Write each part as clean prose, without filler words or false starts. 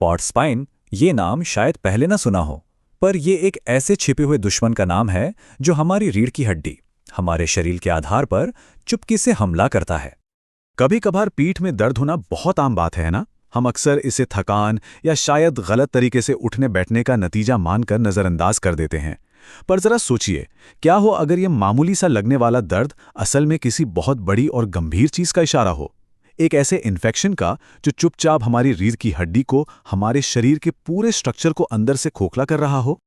Pot spine, ये नाम शायद पहले ना सुना हो, पर ये एक ऐसे छिपे हुए दुश्मन का नाम है जो हमारी रीढ़ की हड्डी, हमारे शरीर के आधार पर चुपके से हमला करता है। कभी कभार पीठ में दर्द होना बहुत आम बात है ना। हम अक्सर इसे थकान या शायद गलत तरीके से उठने बैठने का नतीजा मानकर नज़रअंदाज कर देते हैं। पर जरा सोचिए, क्या हो अगर ये मामूली सा लगने वाला दर्द असल में किसी बहुत बड़ी और गंभीर चीज़ का इशारा हो, एक ऐसे इन्फेक्शन का जो चुपचाप हमारी रीढ़ की हड्डी को, हमारे शरीर के पूरे स्ट्रक्चर को अंदर से खोखला कर रहा हो।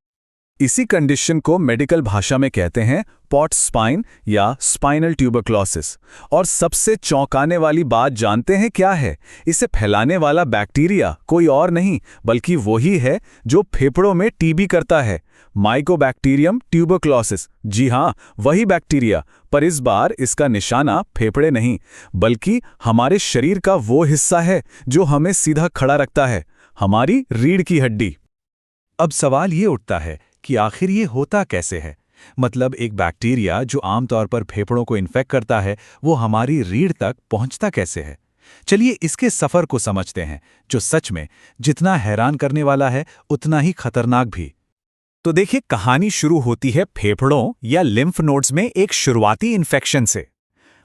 इसी कंडीशन को मेडिकल भाषा में कहते हैं पॉट स्पाइन या स्पाइनल ट्यूबरक्लोसिस। और सबसे चौंकाने वाली बात जानते हैं क्या है? इसे फैलाने वाला बैक्टीरिया कोई और नहीं बल्कि वही है जो फेफड़ों में टीबी करता है, माइकोबैक्टीरियम ट्यूबरक्लोसिस। जी हाँ, वही बैक्टीरिया, पर इस बार इसका निशाना फेफड़े नहीं बल्कि हमारे शरीर का वो हिस्सा है जो हमें सीधा खड़ा रखता है, हमारी रीढ़ की हड्डी। अब सवाल ये उठता है कि आखिर ये होता कैसे है? मतलब एक बैक्टीरिया जो आमतौर पर फेफड़ों को इन्फेक्ट करता है, वो हमारी रीढ़ तक पहुंचता कैसे है? चलिए इसके सफर को समझते हैं, जो सच में जितना हैरान करने वाला है उतना ही खतरनाक भी। तो देखिए, कहानी शुरू होती है फेफड़ों या लिम्फ नोड्स में एक शुरुआती इन्फेक्शन से।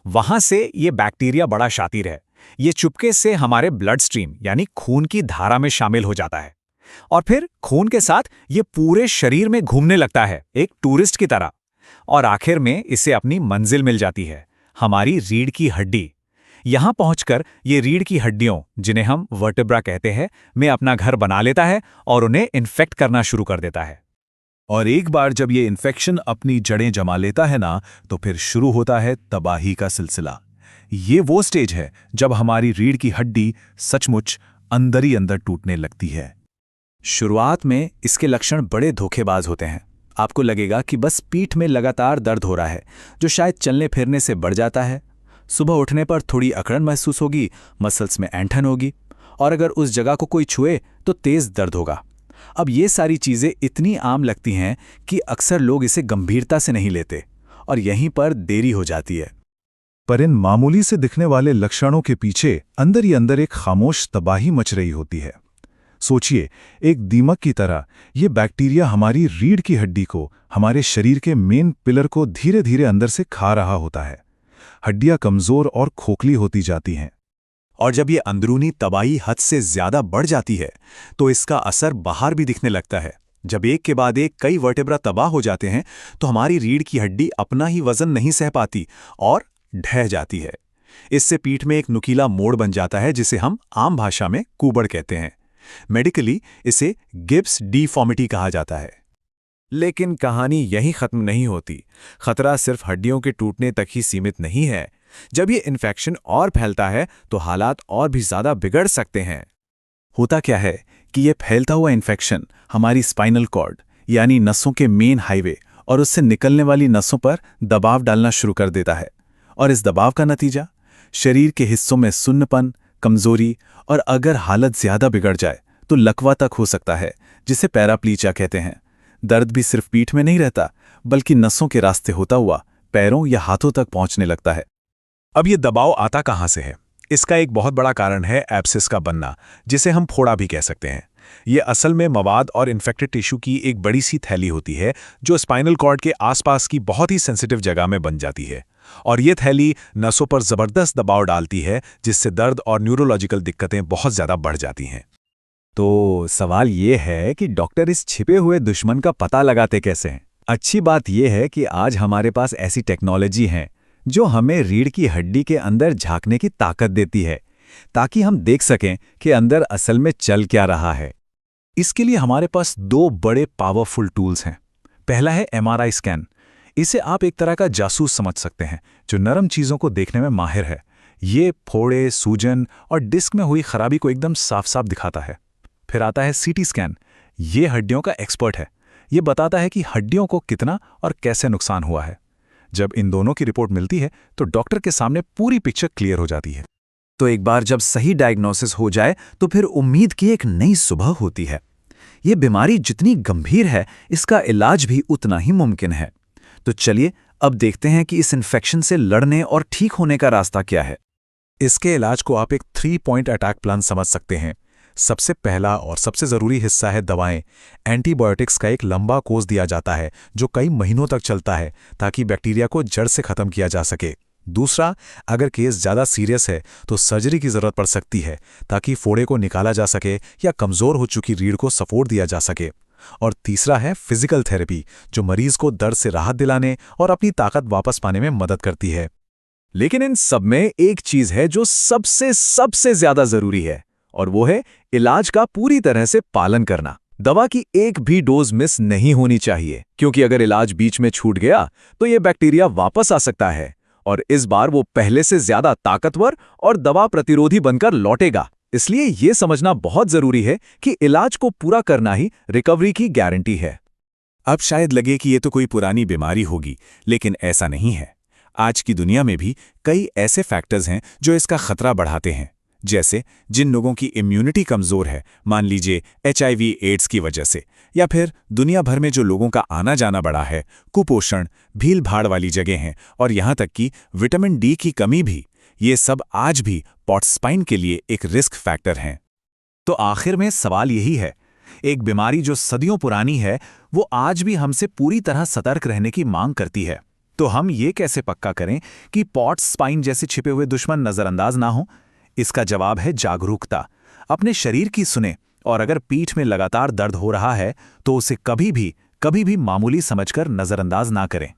वहां से ये बैक्टीरिया बड़ा शातिर है। ये चुपके से हमारे ब्लड स्ट्रीम यानी खून की धारा में शामिल हो जाता है और फिर खून के साथ ये पूरे शरीर में घूमने लगता है, एक टूरिस्ट की तरह। और आखिर में इसे अपनी मंजिल मिल जाती है, हमारी रीढ़ की हड्डी। यहां पहुंचकर ये रीढ़ की हड्डियों, जिन्हें हम वर्टेब्रा कहते हैं, में अपना घर बना लेता है और उन्हें इन्फेक्ट करना शुरू कर देता है। और एक बार जब ये इन्फेक्शन अपनी जड़ें जमा लेता है ना, तो फिर शुरू होता है तबाही का सिलसिला। ये वो स्टेज है जब हमारी रीढ़ की हड्डी सचमुच अंदर ही अंदर टूटने लगती है। शुरुआत में इसके लक्षण बड़े धोखेबाज होते हैं। आपको लगेगा कि बस पीठ में लगातार दर्द हो रहा है, जो शायद चलने फिरने से बढ़ जाता है। सुबह उठने पर थोड़ी अकड़न महसूस होगी, मसल्स में ऐंठन होगी, और अगर उस जगह को कोई छुए तो तेज दर्द होगा। अब ये सारी चीज़ें इतनी आम लगती हैं कि अक्सर लोग इसे गंभीरता से नहीं लेते, और यहीं पर देरी हो जाती है। पर इन मामूली से दिखने वाले लक्षणों के पीछे अंदर ही अंदर एक खामोश तबाही मच रही होती है। सोचिए, एक दीमक की तरह ये बैक्टीरिया हमारी रीढ़ की हड्डी को, हमारे शरीर के मेन पिलर को धीरे धीरे अंदर से खा रहा होता है। हड्डियां कमजोर और खोखली होती जाती हैं। और जब ये अंदरूनी तबाही हद से ज्यादा बढ़ जाती है तो इसका असर बाहर भी दिखने लगता है। जब एक के बाद एक कई वर्टेब्रा तबाह हो जाते हैं तो हमारी रीढ़ की हड्डी अपना ही वजन नहीं सह पाती और ढह जाती है। इससे पीठ में एक नुकीला मोड़ बन जाता है, जिसे हम आम भाषा में कूबड़ कहते हैं। मेडिकली इसे गिब्स डिफॉर्मिटी कहा जाता है। लेकिन कहानी यहीं खत्म नहीं होती। खतरा सिर्फ हड्डियों के टूटने तक ही सीमित नहीं है। जब ये इन्फेक्शन और फैलता है तो हालात और भी ज्यादा बिगड़ सकते हैं। होता क्या है कि ये फैलता हुआ इन्फेक्शन हमारी स्पाइनल कॉर्ड यानी नसों के मेन हाईवे और उससे निकलने वाली नसों पर दबाव डालना शुरू कर देता है। और इस दबाव का नतीजा शरीर के हिस्सों में सुन्नपन, कमजोरी और अगर हालत ज्यादा बिगड़ जाए तो लकवा तक हो सकता है, जिसे पैराप्लीजिया कहते हैं। दर्द भी सिर्फ पीठ में नहीं रहता बल्कि नसों के रास्ते होता हुआ पैरों या हाथों तक पहुंचने लगता है। अब ये दबाव आता कहां से है? इसका एक बहुत बड़ा कारण है एब्सिस का बनना, जिसे हम फोड़ा भी कह सकते हैं। ये असल में मवाद और इन्फेक्टेड टिश्यू की एक बड़ी सी थैली होती है जो स्पाइनल कॉर्ड के आसपास की बहुत ही सेंसिटिव जगह में बन जाती है। और ये थैली नसों पर जबरदस्त दबाव डालती है, जिससे दर्द और न्यूरोलॉजिकल दिक्कतें बहुत ज्यादा बढ़ जाती हैं। तो सवाल ये है कि डॉक्टर इस छिपे हुए दुश्मन का पता लगाते कैसे हैं? अच्छी बात यह है कि आज हमारे पास ऐसी टेक्नोलॉजी है जो हमें रीढ़ की हड्डी के अंदर झांकने की ताकत देती है, ताकि हम देख सकें कि अंदर असल में चल क्या रहा है। इसके लिए हमारे पास दो बड़े पावरफुल टूल्स हैं। पहला है MRI स्कैन। इसे आप एक तरह का जासूस समझ सकते हैं जो नरम चीज़ों को देखने में माहिर है। ये फोड़े, सूजन और डिस्क में हुई खराबी को एकदम साफ साफ दिखाता है। फिर आता है CT स्कैन। ये हड्डियों का एक्सपर्ट है। ये बताता है कि हड्डियों को कितना और कैसे नुकसान हुआ है। जब इन दोनों की रिपोर्ट मिलती है तो डॉक्टर के सामने पूरी पिक्चर क्लियर हो जाती है। तो एक बार जब सही डायग्नोसिस हो जाए तो फिर उम्मीद की एक नई सुबह होती है। ये बीमारी जितनी गंभीर है, इसका इलाज भी उतना ही मुमकिन है। तो चलिए अब देखते हैं कि इस इन्फेक्शन से लड़ने और ठीक होने का रास्ता क्या है। इसके इलाज को आप एक 3 पॉइंट अटैक प्लान समझ सकते हैं। सबसे पहला और सबसे ज़रूरी हिस्सा है दवाएं। एंटीबायोटिक्स का एक लंबा कोर्स दिया जाता है जो कई महीनों तक चलता है ताकि बैक्टीरिया को जड़ से ख़त्म किया जा सके। दूसरा, अगर केस ज़्यादा सीरियस है तो सर्जरी की ज़रूरत पड़ सकती है ताकि फोड़े को निकाला जा सके या कमज़ोर हो चुकी रीढ़ को सपोर्ट दिया जा सके। और तीसरा है फिजिकल थेरेपी, जो मरीज को दर्द से राहत दिलाने और अपनी ताकत वापस पाने में मदद करती है। लेकिन इन सब में एक चीज है जो सबसे सबसे ज्यादा जरूरी है, और वो है इलाज का पूरी तरह से पालन करना। दवा की एक भी डोज मिस नहीं होनी चाहिए, क्योंकि अगर इलाज बीच में छूट गया तो ये बैक्टीरिया वापस आ सकता है और इस बार वो पहले से ज्यादा ताकतवर और दवा प्रतिरोधी बनकर लौटेगा। इसलिए ये समझना बहुत जरूरी है कि इलाज को पूरा करना ही रिकवरी की गारंटी है। अब शायद लगे कि ये तो कोई पुरानी बीमारी होगी, लेकिन ऐसा नहीं है। आज की दुनिया में भी कई ऐसे फैक्टर्स हैं जो इसका खतरा बढ़ाते हैं, जैसे जिन लोगों की इम्यूनिटी कमज़ोर है, मान लीजिए HIV एड्स की वजह से, या फिर दुनिया भर में जो लोगों का आना जाना बढ़ा है, कुपोषण, भीड़ भाड़ वाली जगह हैं, और यहाँ तक कि विटामिन D की कमी भी। ये सब आज भी पॉट्स स्पाइन के लिए एक रिस्क फैक्टर हैं। तो आखिर में सवाल यही है, एक बीमारी जो सदियों पुरानी है वो आज भी हमसे पूरी तरह सतर्क रहने की मांग करती है। तो हम ये कैसे पक्का करें कि पॉट्स स्पाइन जैसे छिपे हुए दुश्मन नज़रअंदाज ना हो? इसका जवाब है जागरूकता। अपने शरीर की सुने, और अगर पीठ में लगातार दर्द हो रहा है तो उसे कभी भी मामूली समझकर नज़रअंदाज ना करें।